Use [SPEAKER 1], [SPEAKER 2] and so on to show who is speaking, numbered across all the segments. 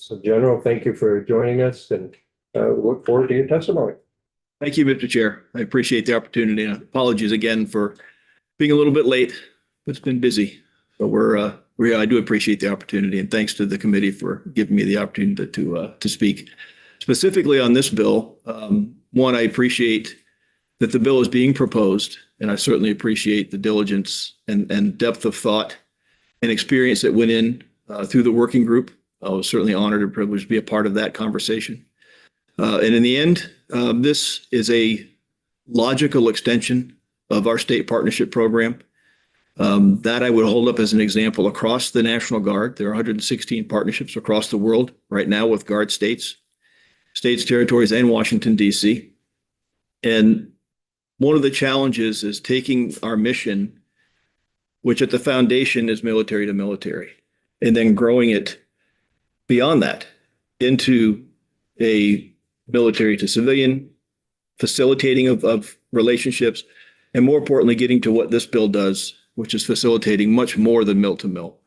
[SPEAKER 1] So General, thank you for joining us and look forward to your testimony.
[SPEAKER 2] Thank you, Mr. Chair. I appreciate the opportunity. And apologies again for being a little bit late. It's been busy, but I do appreciate the opportunity, and thanks to the committee for giving me the opportunity to speak specifically on this bill. One, I appreciate that the bill is being proposed, and I certainly appreciate the diligence and depth of thought and experience that went in through the working group. I was certainly honored and privileged to be a part of that conversation. And in the end, this is a logical extension of our state partnership program. That I would hold up as an example across the National Guard. There are 116 partnerships across the world right now with Guard states, territories, and Washington, D.C. And one of the challenges is taking our mission, which at the foundation is military to military, and then growing it beyond that into a military to civilian, facilitating of relationships, and more importantly, getting to what this bill does, which is facilitating much more than mill to mill.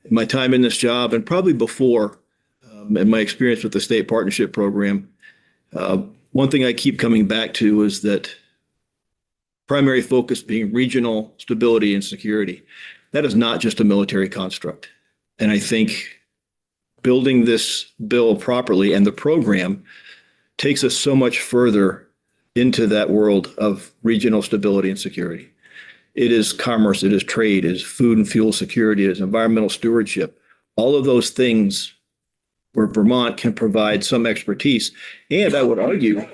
[SPEAKER 2] In my time in this job, and probably before, and my experience with the state partnership program, one thing I keep coming back to is that primary focus being regional stability and security. That is not just a military construct. And I think building this bill properly and the program takes us so much further into that world of regional stability and security. It is commerce, it is trade, it is food and fuel security, it is environmental stewardship. All of those things where Vermont can provide some expertise, and I would argue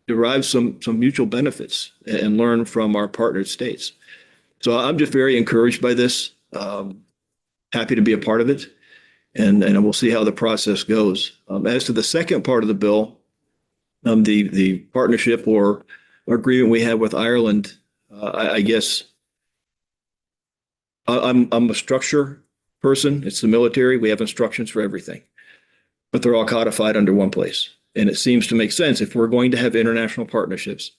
[SPEAKER 2] derive some mutual benefits and learn from our partnered states. So I'm just very encouraged by this. Happy to be a part of it, and we'll see how the process goes. As to the second part of the bill, the partnership or agreement we have with Ireland, I guess I'm a structure person. It's the military. We have instructions for everything, but they're all codified under one place. And it seems to make sense if we're going to have international partnerships,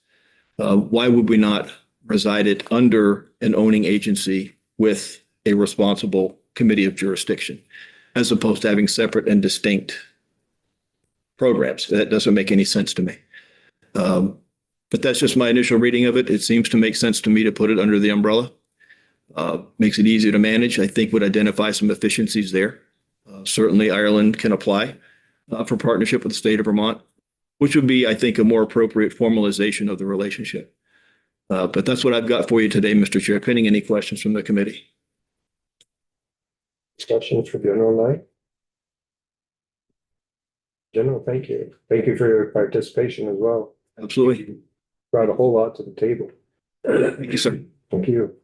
[SPEAKER 2] why would we not reside it under an owning agency with a responsible committee of jurisdiction, as opposed to having separate and distinct programs? That doesn't make any sense to me. But that's just my initial reading of it. It seems to make sense to me to put it under the umbrella. Makes it easier to manage. I think would identify some efficiencies there. Certainly Ireland can apply for partnership with the state of Vermont, which would be, I think, a more appropriate formalization of the relationship. But that's what I've got for you today, Mr. Chair. Pending any questions from the committee.
[SPEAKER 1] Discussions for General Knight? General, thank you. Thank you for your participation as well.
[SPEAKER 2] Absolutely.
[SPEAKER 1] You brought a whole lot to the table.
[SPEAKER 2] Thank you, sir.
[SPEAKER 1] Thank you.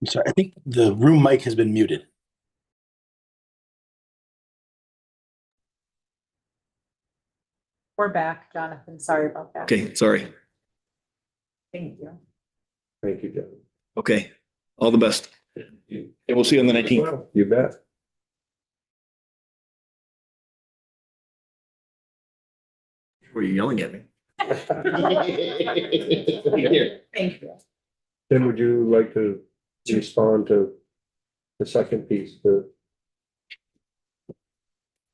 [SPEAKER 3] I'm sorry, I think the room mic has been muted.
[SPEAKER 4] We're back, Jonathan. Sorry about that.
[SPEAKER 2] Okay, sorry.
[SPEAKER 4] Thank you.
[SPEAKER 1] Thank you, General.
[SPEAKER 2] Okay, all the best. And we'll see you on the 19th.
[SPEAKER 1] Well, you bet.
[SPEAKER 2] Were you yelling at me?
[SPEAKER 4] Thank you.
[SPEAKER 1] Tim, would you like to respond to the second piece?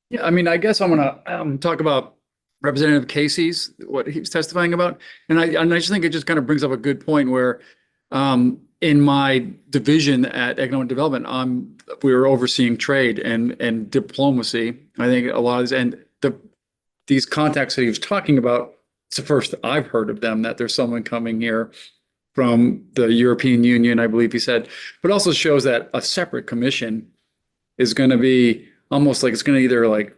[SPEAKER 5] Yeah, I mean, I guess I'm gonna talk about Representative Casey's, what he was testifying about. And I just think it just kind of brings up a good point where in my division at Economic Development, we were overseeing trade and diplomacy. I think a lot of this, and these contacts that he was talking about, it's the first I've heard of them, that there's someone coming here from the European Union, I believe he said, but also shows that a separate commission is going to be almost like it's going to either like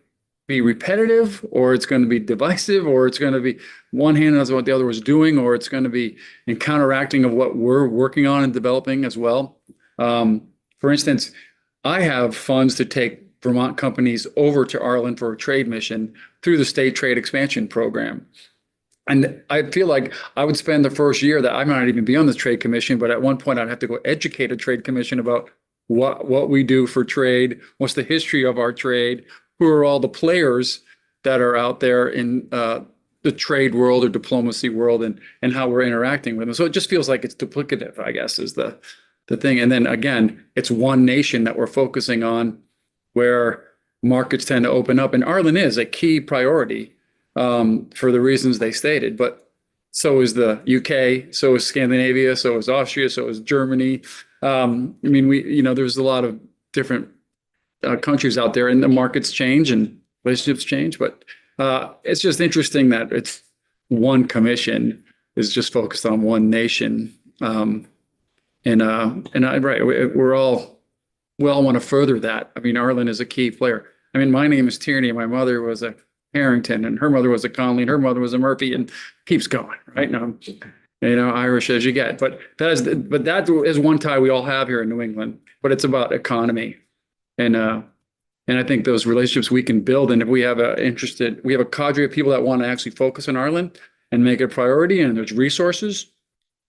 [SPEAKER 5] be repetitive, or it's going to be divisive, or it's going to be one hand knows what the other was doing, or it's going to be in counteracting of what we're working on and developing as well. For instance, I have funds to take Vermont companies over to Ireland for a trade mission through the state trade expansion program. And I feel like I would spend the first year that I might not even be on the trade commission, but at one point I'd have to go educate a trade commission about what we do for trade, what's the history of our trade, who are all the players that are out there in the trade world or diplomacy world, and how we're interacting with them. So it just feels like it's duplicative, I guess, is the thing. And then again, it's one nation that we're focusing on where markets tend to open up. And Ireland is a key priority for the reasons they stated, but so is the UK, so is Scandinavia, so is Austria, so is Germany. I mean, there's a lot of different countries out there, and the markets change and relationships change, but it's just interesting that it's one commission is just focused on one nation. Right, we all want to further that. I mean, Ireland is a key player. I mean, my name is Tierney. My mother was a Harrington, and her mother was a Conley, and her mother was a Murphy, and keeps going, right? Now, Irish as you get. But that is one tie we all have here in New England. But it's about economy, and I think those relationships we can build. And if we have a cadre of people that want to actually focus on Ireland and make it a priority, and there's resources,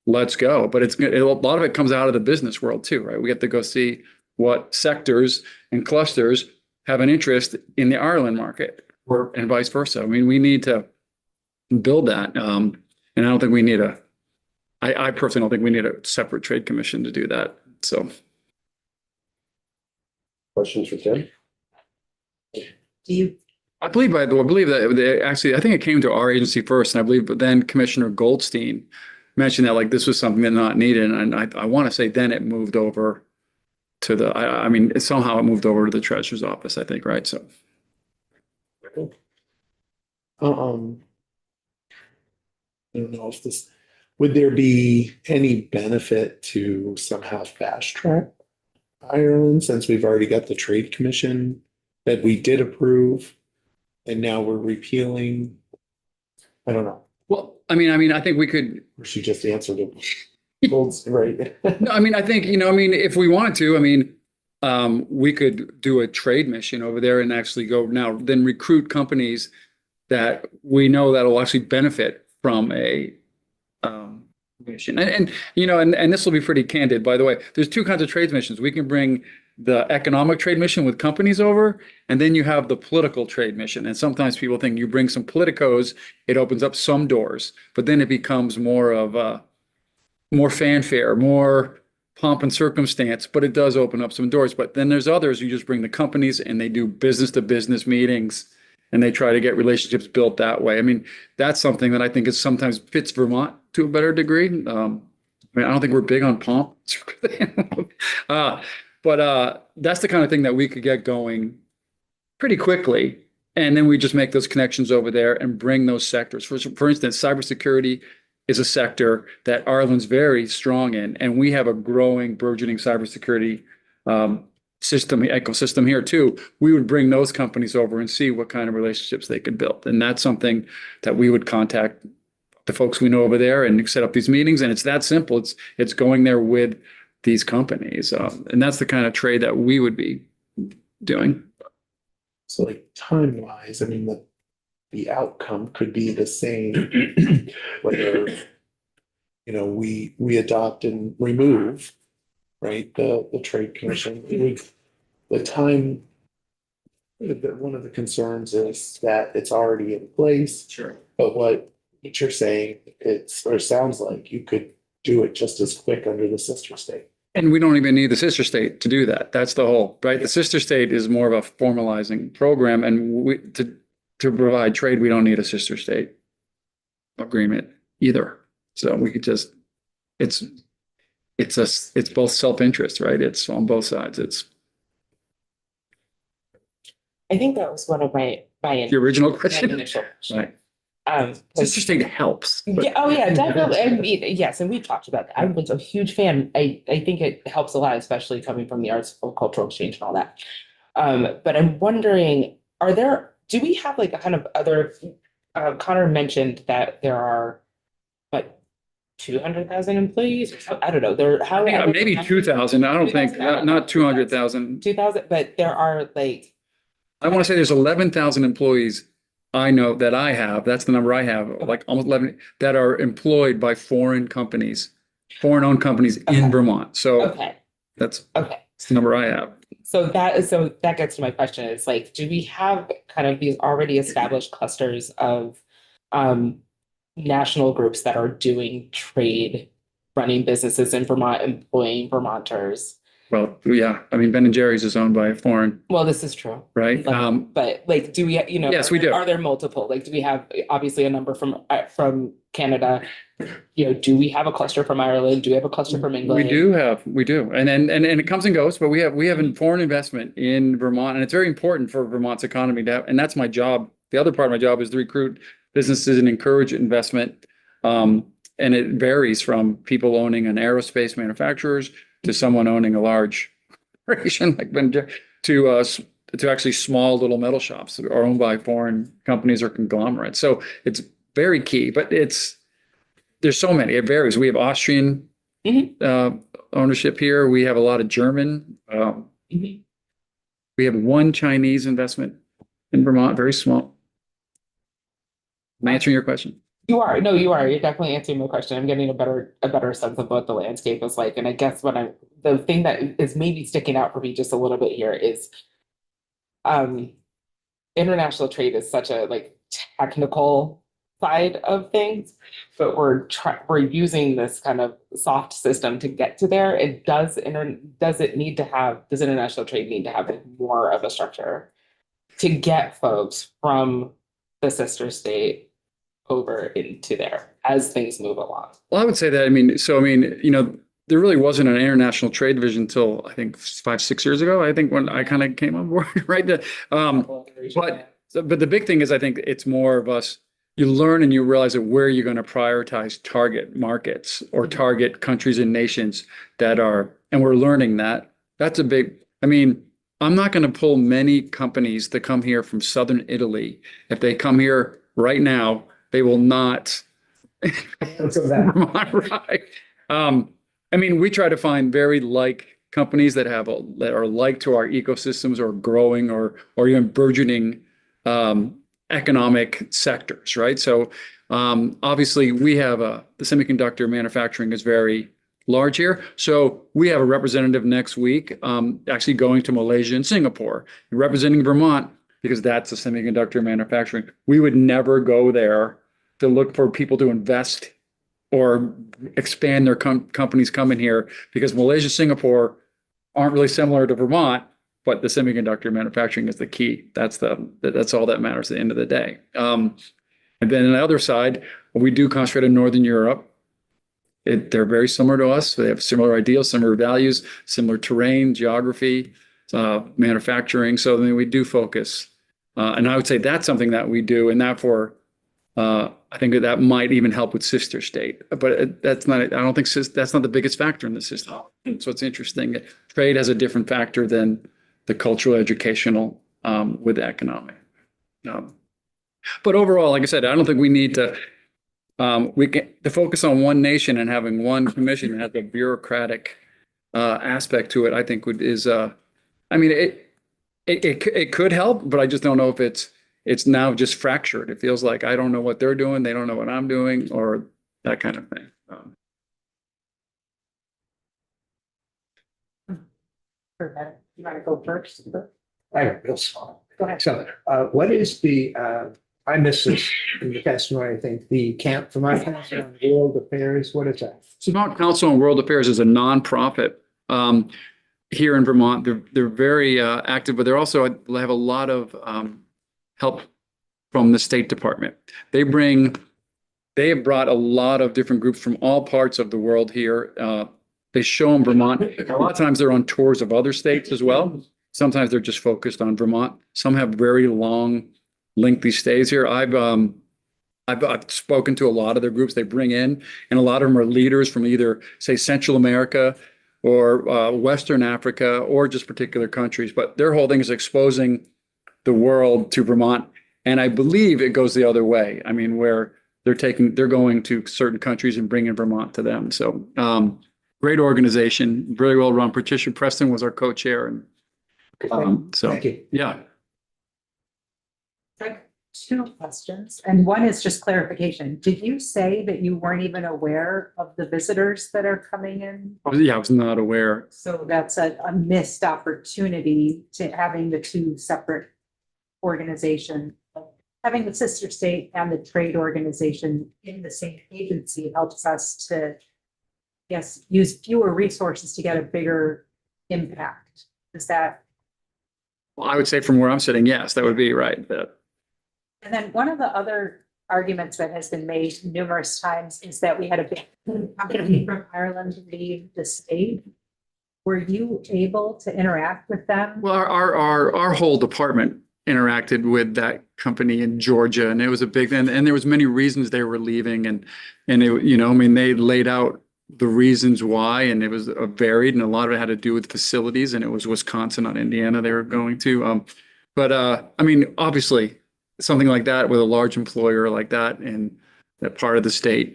[SPEAKER 5] let's go. But a lot of it comes out of the business world too, right? We get to go see what sectors and clusters have an interest in the Ireland market, and vice versa. I mean, we need to build that. And I don't think we need I personally don't think we need a separate trade commission to do that. So.
[SPEAKER 1] Questions for Tim?
[SPEAKER 5] I believe that I think it came to our agency first, and I believe, but then Commissioner Goldstein mentioned that like this was something that not needed. And I want to say then it moved over to somehow it moved over to the treasurer's office, I think, right? So.
[SPEAKER 6] I don't know if would there be any benefit to somehow fast track Ireland, since we've already got the trade commission that we did approve and now we're repealing? I don't know.
[SPEAKER 5] Well, I think we could.
[SPEAKER 6] Or she just answered it. Right.
[SPEAKER 5] No, I think, if we wanted to, we could do a trade mission over there and actually then recruit companies that we know that will actually benefit from a mission. And this will be pretty candid, by the way. There's two kinds of trade missions. We can bring the economic trade mission with companies over, and then you have the political trade mission. And sometimes people think you bring some politicos, it opens up some doors, but then it becomes more of more fanfare, more pomp and circumstance, but it does open up some doors. But then there's others you just bring the companies and they do business to business meetings and they try to get relationships built that way. I mean, that's something that I think is sometimes fits Vermont to a better degree. I don't think we're big on pomp. But that's the kind of thing that we could get going pretty quickly. And then we just make those connections over there and bring those sectors. For instance, cybersecurity is a sector that Ireland's very strong in, and we have a growing, burgeoning cybersecurity ecosystem here too. We would bring those companies over and see what kind of relationships they could build, and that's something that we would contact the folks we know over there and set up these meetings. And it's that simple. It's going there with these companies, and that's the kind of trade that we would be doing.
[SPEAKER 6] So, like time-wise, the outcome could be the same, whether, we adopt and remove, right, the trade commission. The time, one of the concerns is that it's already in place.
[SPEAKER 5] Sure.
[SPEAKER 6] But what you're saying, sounds like you could do it just as quick under the sister state.
[SPEAKER 5] And we don't even need the sister state to do that. That's the whole, right? The sister state is more of a formalizing program, and to provide trade, we don't need a sister state agreement either. So we could just, it's both self-interest, right? It's on both sides.
[SPEAKER 7] I think that was one of my
[SPEAKER 5] The original
[SPEAKER 7] my
[SPEAKER 5] question,
[SPEAKER 7] initial question.
[SPEAKER 5] right? Sister state helps. But
[SPEAKER 7] Yeah, definitely. Yes, and we've talked about that. I was a huge fan. I think it helps a lot, especially coming from the arts and cultural exchange and all that. But I'm wondering, do we have like a kind of other, Connor mentioned that there are, 200,000 employees? I don't know.
[SPEAKER 5] maybe 2,000. I don't think, not 200,000.
[SPEAKER 7] 2,000, but there are like
[SPEAKER 5] I want to say there's 11,000 employees I know that I have, that's the number I have, like almost 11, that are employed by foreign companies, foreign-owned companies in
[SPEAKER 7] Okay.
[SPEAKER 5] Vermont. So
[SPEAKER 7] Okay,
[SPEAKER 5] that's
[SPEAKER 7] okay.
[SPEAKER 5] the number I have.
[SPEAKER 7] So that gets to my question is like, do we have kind of these already established clusters of national groups that are doing trade, running businesses in Vermont, employing Vermonters?
[SPEAKER 5] Well, yeah, I mean, Ben and Jerry's is owned by a foreign,
[SPEAKER 7] Well, this is true.
[SPEAKER 5] right?
[SPEAKER 7] But like, do we, you know?
[SPEAKER 5] Yes, we do.
[SPEAKER 7] Are there multiple? Like, do we have obviously a number from Canada? You know, do we have a cluster from Ireland? Do we have a cluster from England?
[SPEAKER 5] We do. And it comes and goes, but we have foreign investment in Vermont, and it's very important for Vermont's economy to have, and that's my job. The other part of my job is to recruit businesses and encourage investment. And it varies from people owning an aerospace manufacturers to someone owning a large corporation like Ben Jerry, to actually small little metal shops that are owned by foreign companies or conglomerates. So it's very key, but there's so many, it varies. We have Austrian ownership here. We have a lot of German.
[SPEAKER 7] Mhm.
[SPEAKER 5] We have one Chinese investment in Vermont, very small. I'm answering your question.
[SPEAKER 7] You are. No, you are. You're definitely answering my question. I'm getting a better sense of what the landscape is like. And I guess the thing that is maybe sticking out for me just a little bit here is international trade is such a like technical side of things, but we're using this kind of soft system to get to there. Does international trade need to have more of a structure to get folks from the sister state over into there as things move along?
[SPEAKER 5] Well, I would say that, you know, there really wasn't an international trade division until I think 5-6 years ago. I think when I kind of came on board, right? But the big thing is, I think it's more of us, you learn and you realize that where you're going to prioritize target markets or target countries and nations and we're learning that. That's a big, I'm not going to pull many companies that come here from Southern Italy. If they come here right now, they will not. Right. We try to find very like companies that are like to our ecosystems or growing or even burgeoning economic sectors, right? So obviously we have the semiconductor manufacturing is very large here. So we have a representative next week actually going to Malaysia and Singapore, representing Vermont, because that's the semiconductor manufacturing. We would never go there to look for people to invest or expand their companies coming here, because Malaysia, Singapore aren't really similar to Vermont, but the semiconductor manufacturing is the key. That's all that matters at the end of the day. And then on the other side, we do concentrate in Northern Europe. They're very similar to us. They have similar ideals, similar values, similar terrain, geography, manufacturing. So we do focus. And I would say that's something that we do, and therefore, I think that might even help with sister state, but that's not the biggest factor in the system. So it's interesting. Trade has a different factor than the cultural, educational, with economic. But overall, like I said, I don't think we need to, to focus on one nation and having one commission that has a bureaucratic aspect to it. I think it could help, but I just don't know if it's now just fractured. It feels like I don't know what they're doing, they don't know what I'm doing, or that kind of thing.
[SPEAKER 4] You want to go first?
[SPEAKER 8] I have real small.
[SPEAKER 4] Go ahead.
[SPEAKER 8] So, what is I missed this in the testimony, I think, the Vermont Council on World Affairs, what is that?
[SPEAKER 5] Vermont Council on World Affairs is a nonprofit here in Vermont. They're very active, but they have a lot of help from the State Department. They have brought a lot of different groups from all parts of the world here. They show them Vermont. A lot of times they're on tours of other states as well. Sometimes they're just focused on Vermont. Some have very long, lengthy stays here. I've spoken to a lot of their groups they bring in, and a lot of them are leaders from either, say, Central America or Western Africa or just particular countries. But their whole thing is exposing the world to Vermont. And I believe it goes the other way. Where they're going to certain countries and bringing Vermont to them. So great organization, very well run. Patricia Preston was our co-chair. And
[SPEAKER 8] Thank you.
[SPEAKER 5] yeah.
[SPEAKER 4] I have two questions, and one is just clarification. Did you say that you weren't even aware of the visitors that are coming in?
[SPEAKER 5] Yeah, I was not aware.
[SPEAKER 4] So that's a missed opportunity to having the two separate organizations. Having the sister state and the trade organization in the same agency helps us to, yes, use fewer resources to get a bigger impact. Is that?
[SPEAKER 5] Well, I would say from where I'm sitting, yes, that would be right.
[SPEAKER 4] And then one of the other arguments that has been made numerous times is that we had a big company from Ireland leave the state. Were you able to interact with them?
[SPEAKER 5] Well, our whole department interacted with that company in Georgia, and it was a big thing. And there was many reasons they were leaving, and it, you know, I mean, they laid out the reasons why, and it was varied, and a lot of it had to do with facilities, and it was Wisconsin, not Indiana, they were going to. But I mean, obviously, something like that with a large employer like that in that part of the state,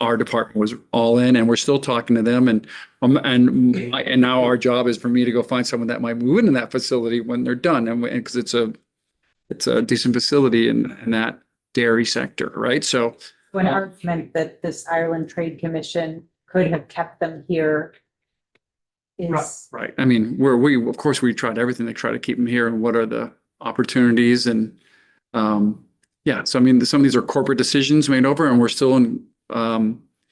[SPEAKER 5] our department was all in, and we're still talking to them. And now our job is for me to go find someone that might move into that facility when they're done, and because it's a decent facility in that dairy sector, right? So
[SPEAKER 4] An argument that this Ireland Trade Commission could have kept them here is.
[SPEAKER 5] right. I mean, we of course we tried everything to try to keep them here, and what are the opportunities, and yeah. So I mean, some of these are corporate decisions made over, and we're still in.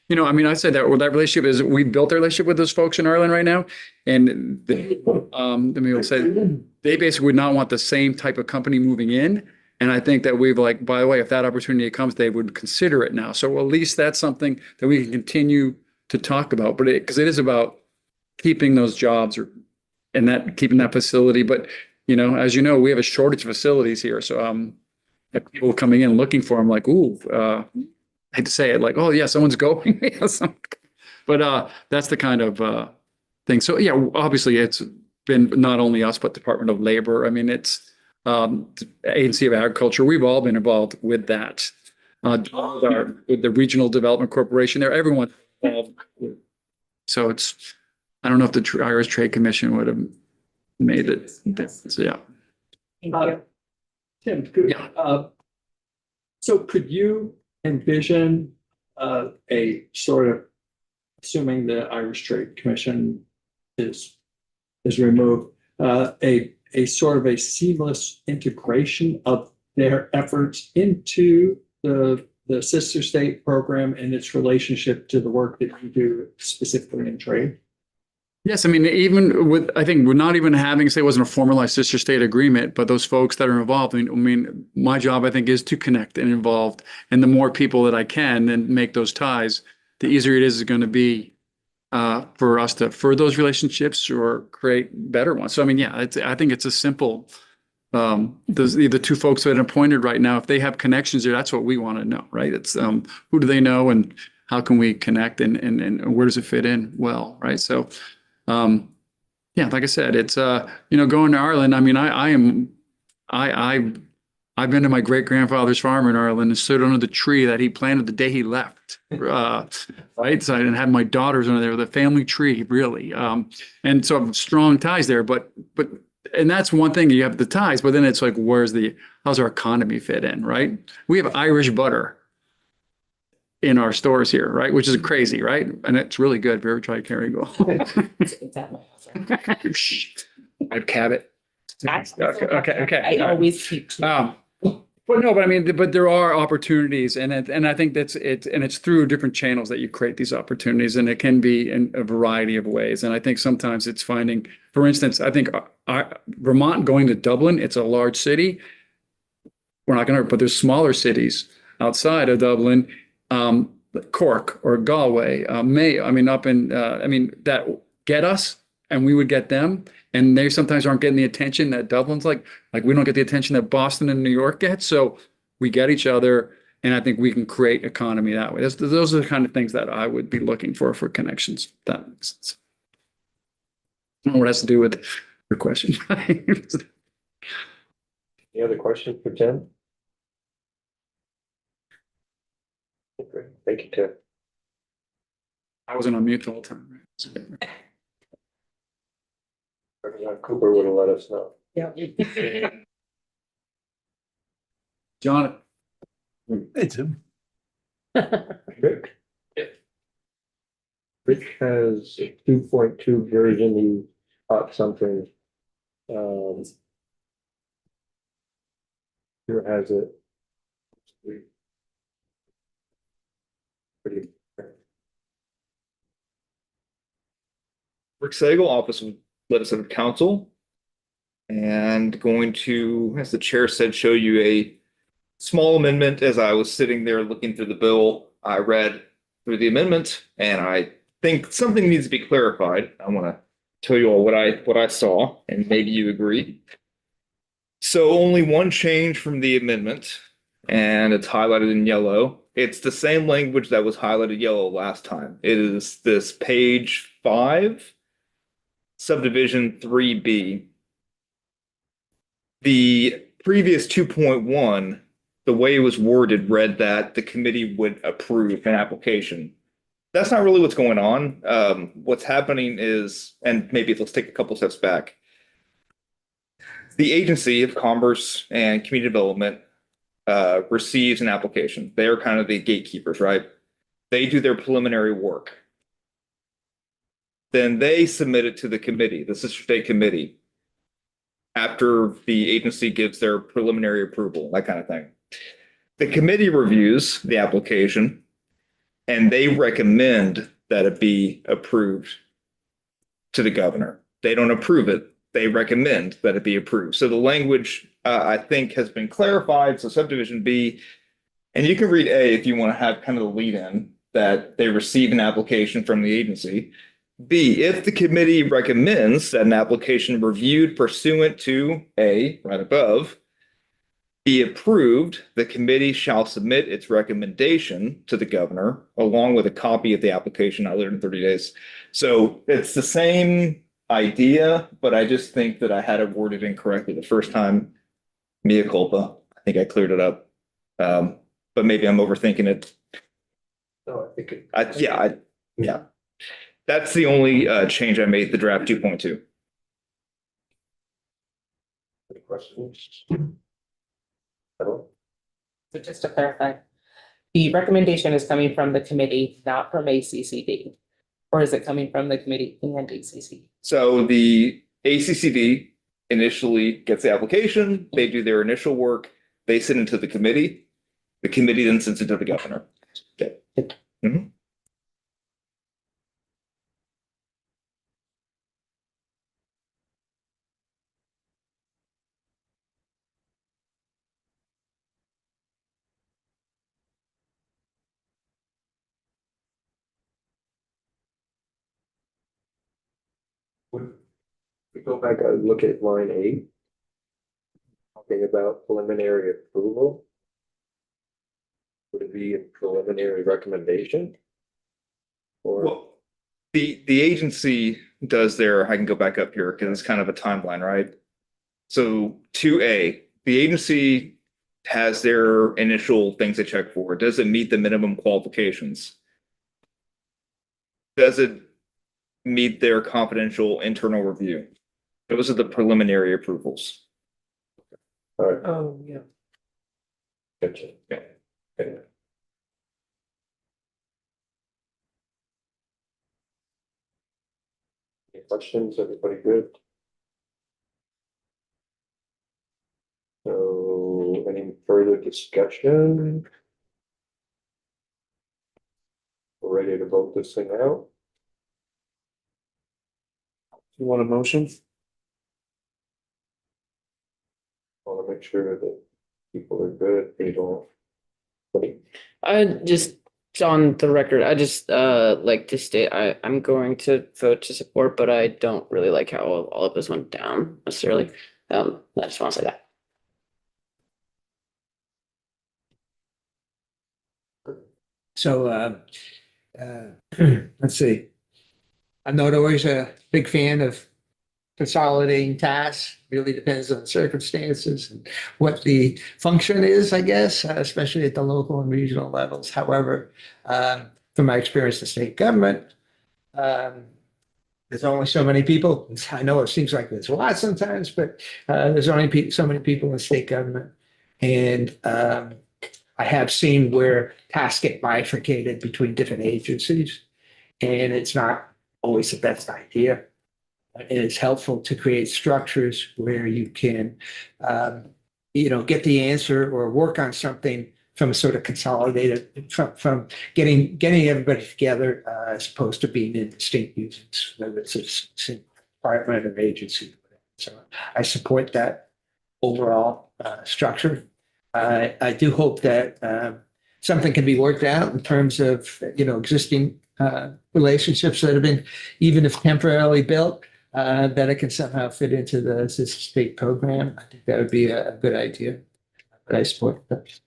[SPEAKER 5] You know, I mean, I say that that relationship is we built a relationship with those folks in Ireland right now, and they, let me say they basically would not want the same type of company moving in. And I think that we've like, by the way, if that opportunity comes, they would consider it now. So at least that's something that we can continue to talk about. But because it is about keeping those jobs and that keeping that facility. But you know, as you know, we have a shortage of facilities here. So if people coming in looking for them, like, ooh, I hate to say it, like, oh yeah, someone's going. But that's the kind of thing. So yeah, obviously it's been not only us, but Department of Labor. I mean, it's Agency of Agriculture. We've all been involved with that. With the Regional Development Corporation there, everyone involved. So it's, I don't know if the Irish Trade Commission would have made it. So, yeah.
[SPEAKER 4] Thank you.
[SPEAKER 1] Tim, could,
[SPEAKER 5] Yeah.
[SPEAKER 1] so could you envision a sort of, assuming the Irish Trade Commission is removed, a sort of a seamless integration of their efforts into the sister state program and its relationship to the work that you do specifically in trade?
[SPEAKER 5] Yes, I mean, even with, I think we're not even having, say it wasn't a formalized sister state agreement, but those folks that are involved, I mean, my job, I think, is to connect and involved. And the more people that I can and make those ties, the easier it is going to be for us to further those relationships or create better ones. So, I mean, yeah, I think it's a simple, the two folks that are appointed right now, if they have connections there, that's what we want to know, right? It's who do they know and how can we connect and where does it fit in well, right? So, yeah, like I said, it's, you know, going to Ireland. I mean, I've been to my great grandfather's farm in Ireland and stood under the tree that he planted the day he left. Right. So I didn't have my daughters under there, the family tree, really. And so I have strong ties there, but, and that's one thing, you have the ties, but then it's like, how's our economy fit in, right? We have Irish butter in our stores here, right? Which is crazy, right? And it's really good. Have you ever tried Kerrygold?
[SPEAKER 7] It's at my house.
[SPEAKER 5] I have Cabot. Okay.
[SPEAKER 7] I always keep.
[SPEAKER 5] But no, but I mean, but there are opportunities, and I think that's it, and it's through different channels that you create these opportunities, and it can be in a variety of ways. And I think sometimes it's finding, for instance, I think Vermont going to Dublin, it's a large city. We're not going to, but there's smaller cities outside of Dublin, Cork or Galway, Mayo. I mean, up in, I mean, that get us, and we would get them. And they sometimes aren't getting the attention that Dublin's like we don't get the attention that Boston and New York get. So we get each other, and I think we can create economy that way. Those are the kind of things that I would be looking for connections. If that makes sense. I don't know what it has to do with your question.
[SPEAKER 1] Any other questions for Tim? Okay, thank you, Tim.
[SPEAKER 5] I wasn't on mute the whole time. Right?
[SPEAKER 1] Cooper would have let us know.
[SPEAKER 4] Yeah.
[SPEAKER 5] John,
[SPEAKER 3] It's
[SPEAKER 8] Rick? Rick has a 2.2 version, he taught something. Here has it. Pretty.
[SPEAKER 9] Rick Sagal, Office of Legislative Counsel. And going to, as the chair said, show you a small amendment. As I was sitting there looking through the bill, I read through the amendment and I think something needs to be clarified. I want to tell you all what I saw, and maybe you agree. So only one change from the amendment, and it's highlighted in yellow. It's the same language that was highlighted yellow last time. It is this page 5, subdivision 3B. The previous 2.1, the way it was worded, read that the committee would approve an application. That's not really what's going on. What's happening is, and maybe let's take a couple steps back. The Agency of Commerce and Community Development receives an application. They are kind of the gatekeepers, right? They do their preliminary work. Then they submit it to the committee, the Sister State Committee, after the agency gives their preliminary approval, that kind of thing. The committee reviews the application and they recommend that it be approved to the governor. They don't approve it. They recommend that it be approved. So the language, I think, has been clarified. So subdivision B, and you can read A if you want to have kind of the lead in that they receive an application from the agency. B, if the committee recommends that an application reviewed pursuant to A, right above, be approved, the committee shall submit its recommendation to the governor along with a copy of the application not later than 30 days. So it's the same idea, but I just think that I had it worded incorrectly the first time. Mea culpa. I think I cleared it up. But maybe I'm overthinking it.
[SPEAKER 8] No, I think.
[SPEAKER 9] Yeah. That's the only change I made, the draft 2.2.
[SPEAKER 8] Any questions?
[SPEAKER 7] So just to clarify, the recommendation is coming from the committee, not from ACCD? Or is it coming from the committee and ACC?
[SPEAKER 9] So the ACCD initially gets the application, they do their initial work, they send it to the committee then sends it to the governor. Okay. Mhm.
[SPEAKER 8] Would we go back and look at line 8? Talking about preliminary approval. Would it be a preliminary recommendation? Or,
[SPEAKER 9] Well, the agency does their, I can go back up here because it's kind of a timeline, right? So 2A, the agency has their initial things they check for. Does it meet the minimum qualifications? Does it meet their confidential internal review? Those are the preliminary approvals.
[SPEAKER 8] all right,
[SPEAKER 7] Oh, yeah.
[SPEAKER 8] gotcha. Okay. Any questions? Everybody good? So any further discussion? We're ready to vote this thing out?
[SPEAKER 6] You want a motion?
[SPEAKER 8] Want to make sure that people are good, they don't.
[SPEAKER 10] I just, on the record, I just like to state I'm going to vote to support, but I don't really like how all of this went down necessarily. I just want to say that.
[SPEAKER 8] So, let's see. I'm not always a big fan of consolidating tasks. Really depends on circumstances and what the function is, I guess, especially at the local and regional levels. However, from my experience in state government, there's only so many people. I know it seems like there's a lot sometimes, but there's only so many people in state government. And I have seen where tasks get bifurcated between different agencies, and it's not always the best idea. It is helpful to create structures where you can, get the answer or work on something from a sort of consolidated, from getting everybody together, as opposed to being in distinct units, whether it's a department or agency. So I support that overall structure. I do hope that something can be worked out in terms of, existing relationships that have been, even if temporarily built, that it can somehow fit into the sister state program. I think that would be a good idea. But I support that.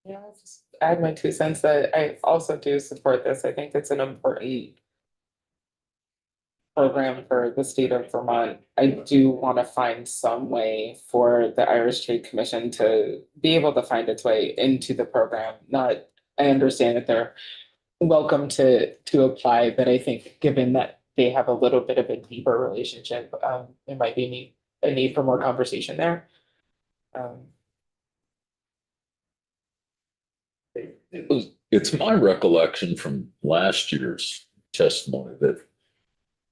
[SPEAKER 7] Yeah, I'll just add my 2 cents that I also do support this. I think it's an important program for the state of Vermont. I do want to find some way for the Irish Trade Commission to be able to find its way into the program. I understand that they're welcome to apply, but I think given that they have a little bit of a deeper relationship, there might be a need for more conversation there.
[SPEAKER 11] It's my recollection from last year's testimony that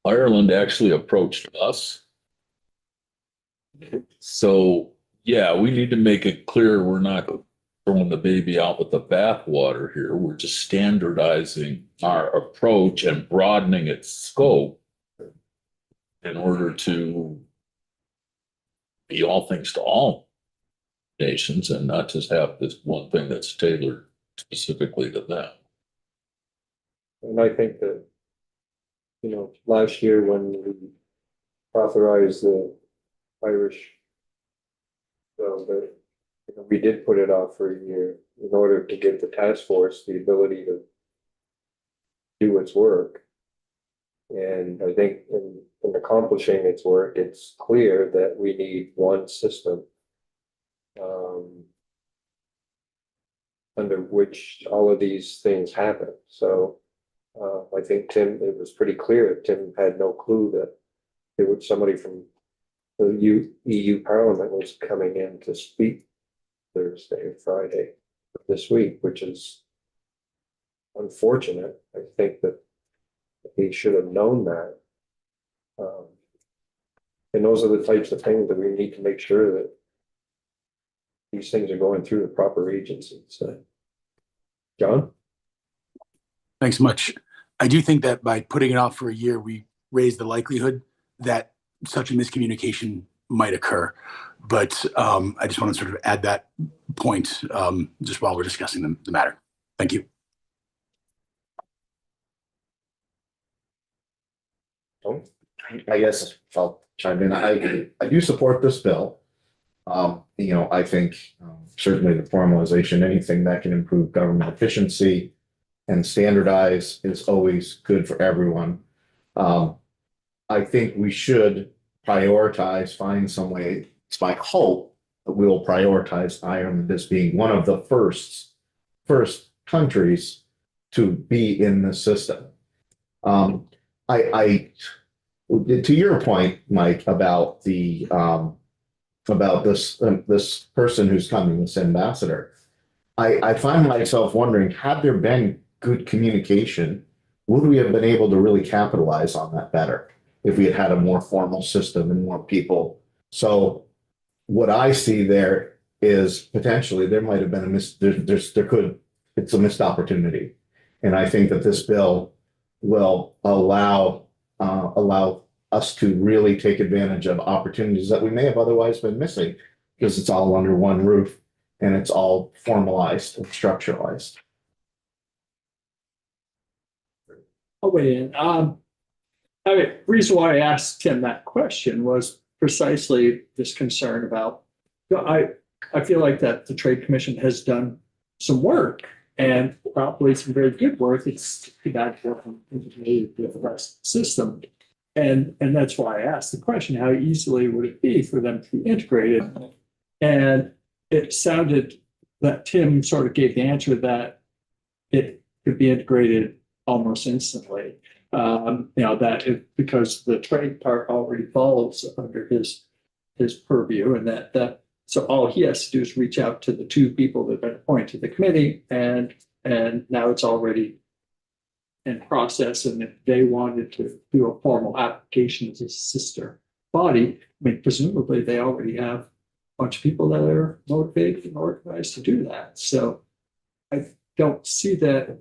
[SPEAKER 11] Ireland actually approached us. So, yeah, we need to make it clear we're not throwing the baby out with the bathwater here. We're just standardizing our approach and broadening its scope in order to be all things to all nations and not just have this one thing that's tailored specifically to them.
[SPEAKER 12] And I think that, last year when we authorized the Irish, we did put it off for a year in order to give the task force the ability to do its work. And I think in accomplishing its work, it's clear that we need one system under which all of these things happen. So I think it was pretty clear Tim had no clue that there was somebody from the EU Parliament was coming in to speak Thursday or Friday of this week, which is unfortunate. I think that he should have known that. And those are the types of things that we need to make sure that these things are going through the proper agencies. John?
[SPEAKER 3] Thanks much. I do think that by putting it off for a year, we raise the likelihood that such a miscommunication might occur. But I just want to sort of add that point just while we're discussing the matter. Thank you.
[SPEAKER 13] I guess I'll chime in. I do support this bill. I think certainly the formalization, anything that can improve government efficiency and standardize is always good for everyone. I think we should prioritize, find some way. It's my hope that we will prioritize Ireland as being one of the first countries to be in the system. To your point, Mike, about the about this person who's coming, this ambassador, I find myself wondering, had there been good communication, would we have been able to really capitalize on that better if we had had a more formal system and more people? So what I see there is potentially there might have been it's a missed opportunity. And I think that this bill will allow us to really take advantage of opportunities that we may have otherwise been missing because it's all under one roof and it's all formalized and structuralized.
[SPEAKER 1] I'll weigh in. Reason why I asked Tim that question was precisely this concern about, I feel like that the Trade Commission has done some work and probably some very good work. It's too bad for them integrated with the rest of the system. And that's why I asked the question, how easily would it be for them to be integrated? And it sounded that Tim sort of gave the answer that it could be integrated almost instantly. That because the trade part already falls under his purview and so all he has to do is reach out to the two people that have been appointed to the committee and now it's already in process. And if they wanted to do a formal application as a sister body, I mean, presumably they already have a bunch of people that are motivated and organized to do that. So I don't see that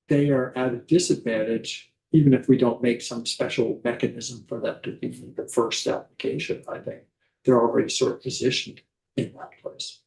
[SPEAKER 1] they are at a disadvantage, even if we don't make some special mechanism for them to be the first application. I think they're already sort of positioned in that place.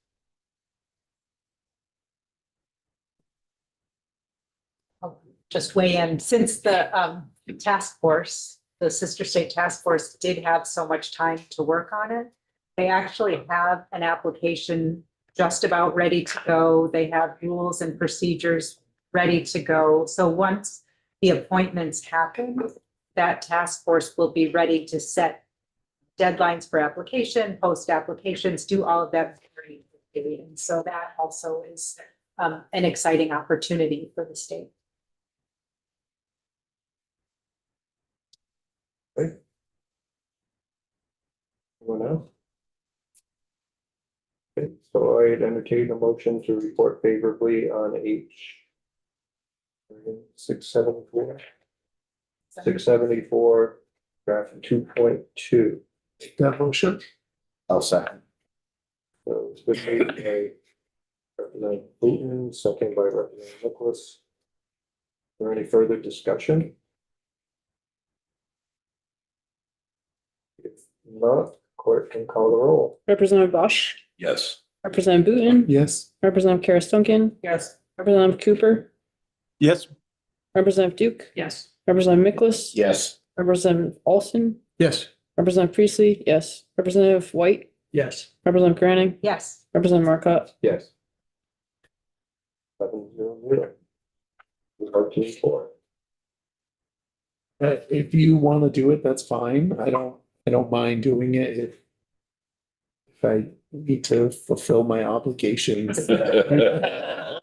[SPEAKER 4] I'll just weigh in, since the task force, the Sister State Task Force did have so much time to work on it. They actually have an application just about ready to go. They have rules and procedures ready to go. So once the appointments happen, that task force will be ready to set deadlines for application, post applications, do all of that very quickly. And so that also is an exciting opportunity for the state.
[SPEAKER 12] Anyone else? Okay, so I'd entertain a motion to report favorably on H 674. 674, draft 2.2.
[SPEAKER 6] That motion?
[SPEAKER 13] I'll second.
[SPEAKER 12] So it's been made by Representative Putin, second by Representative Nicholas. Is there any further discussion? If not, clerk can call the roll.
[SPEAKER 10] Representative Bosch,
[SPEAKER 11] Yes.
[SPEAKER 10] Representative Booton,
[SPEAKER 6] Yes.
[SPEAKER 10] Representative Kara Stonkin,
[SPEAKER 4] Yes.
[SPEAKER 10] Representative Cooper,
[SPEAKER 3] Yes.
[SPEAKER 10] Representative Duke,
[SPEAKER 4] Yes.
[SPEAKER 10] Representative Miklas,
[SPEAKER 13] Yes.
[SPEAKER 10] Representative Olson,
[SPEAKER 3] Yes.
[SPEAKER 10] Representative Priestley, yes. Representative White,
[SPEAKER 1] Yes.
[SPEAKER 10] Representative Granning,
[SPEAKER 4] Yes.
[SPEAKER 10] Representative Marcotte.
[SPEAKER 12] Yes. 700. 13-4.
[SPEAKER 6] If you want to do it, that's fine. I don't mind doing it if I need to fulfill my obligations.
[SPEAKER 12] That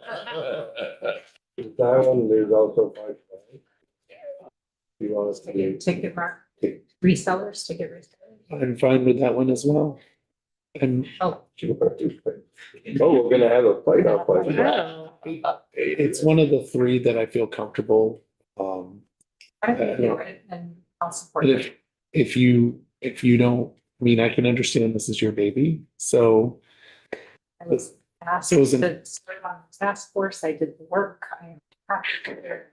[SPEAKER 12] one, there's also 5. You want us to do?
[SPEAKER 4] Ticket mark, resellers, ticket resellers.
[SPEAKER 6] I'm fine with that one as well. And
[SPEAKER 4] Oh,
[SPEAKER 12] Oh, we're gonna have a fight off like that.
[SPEAKER 6] it's one of the three that I feel comfortable.
[SPEAKER 4] I can do it and I'll support
[SPEAKER 6] But
[SPEAKER 4] it.
[SPEAKER 6] if you don't, I mean, I can understand this is your baby, so
[SPEAKER 4] I was asked
[SPEAKER 6] So is it-
[SPEAKER 4] to serve on the task force. I did the work. I am happy to do it.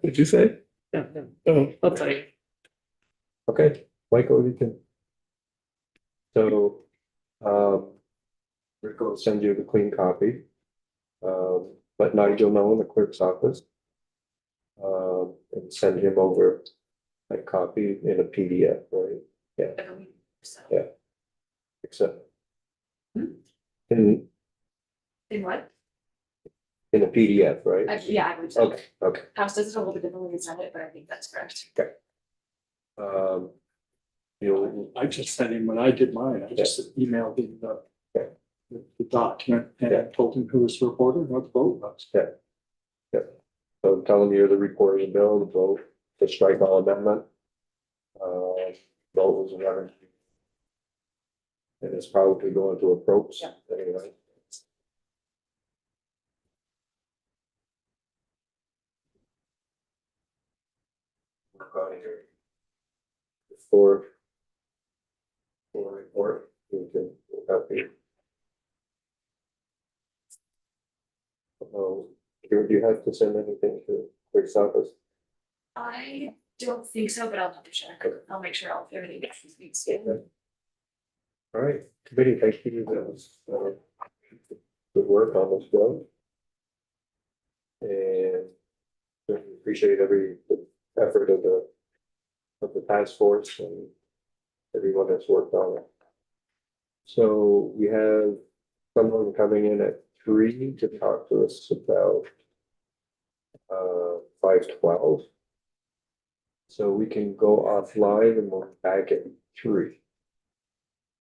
[SPEAKER 6] what'd you say? Oh,
[SPEAKER 10] I'll tell you.
[SPEAKER 12] Okay, Michael, you can. So, Rick will send you the clean copy. Let Nigel know in the clerk's office. And send him over a copy in a PDF, right? Yeah. Except. In
[SPEAKER 14] what?
[SPEAKER 12] a PDF, right?
[SPEAKER 14] Yeah, I would. say.
[SPEAKER 12] Okay.
[SPEAKER 14] House does it a little bit differently than Senate, but I think that's correct.
[SPEAKER 1] I just sent him when I did mine. I just emailed him the document and told him who was the reporter and what the vote was.
[SPEAKER 12] So tell him you're the reporter of the bill, the vote, the strike all amendment. Vote was 11. And it's probably going to approach anyway. Work on here. For report, you can look up here. Do you have to send anything to clerk's office?
[SPEAKER 14] I don't think so, but I'll have to check. I'll make sure everything gets.
[SPEAKER 12] All right, committee, thank you. That was good work on this bill. And certainly appreciate every effort of the task force and everyone that's worked on it. So we have someone coming in at 3 to talk to us about 5:12. So we can go offline and we're back at 3.